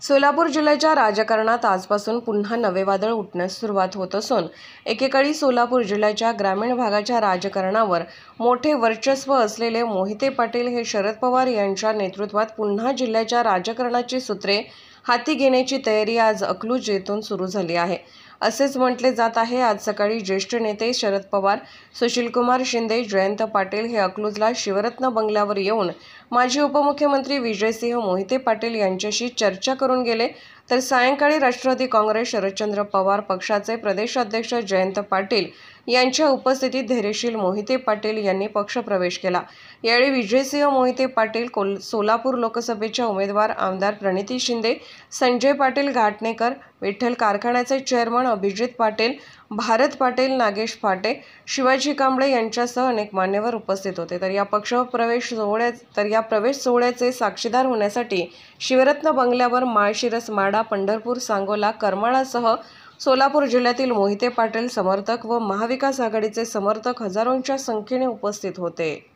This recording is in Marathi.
सोलापूर जिल्ह्याच्या राजकारणात आजपासून पुन्हा नवे वादळ उठण्यास सुरुवात होत असून एकेकाळी सोलापूर जिल्ह्याच्या ग्रामीण भागाच्या राजकारणावर मोठे वर्चस्व असलेले मोहिते पाटील हे शरद पवार यांच्या नेतृत्वात पुन्हा जिल्ह्याच्या राजकारणाची सूत्रे हाती घेण्याची तयारी आज अकलूज येथून सुरू झाली आहे असेच म्हटले जात आहे। आज सकाळी ज्येष्ठ नेते शरद पवार, सुशीलकुमार शिंदे, जयंत पाटील हे अकलूजला शिवरत्न बंगल्यावर येऊन माजी उपमुख्यमंत्री विजयसिंह मोहिते पाटील यांच्याशी चर्चा करून गेले। तर सायंकाळी राष्ट्रवादी काँग्रेस शरदचंद्र पवार पक्षाचे प्रदेशाध्यक्ष जयंत पाटील यांच्या उपस्थितीत धैर्यशील मोहिते पाटील यांनी पक्षप्रवेश केला। यावेळी विजयसिंह मोहिते पाटील, सोलापूर लोकसभेच्या उमेदवार आमदार प्रणिती शिंदे, संजय पाटील घाटणेकर, विठ्ठल कारखान्याचे चेअरमन अभिजित पाटील, भारत पाटील, नागेश फाटे, शिवाजी कांबळे यांच्यासह अनेक मान्यवर उपस्थित होते। तर या प्रवेश सोहळ्याचे साक्षीदार होण्यासाठी शिवरत्न बंगल्यावर माळशिरस, माडा, पंढरपूर, सांगोला, करमाळासह सोलापूर जिल्ह्यातील मोहिते पाटील समर्थक व महाविकास आघाडीचे समर्थक हजारोंच्या संख्येने उपस्थित होते।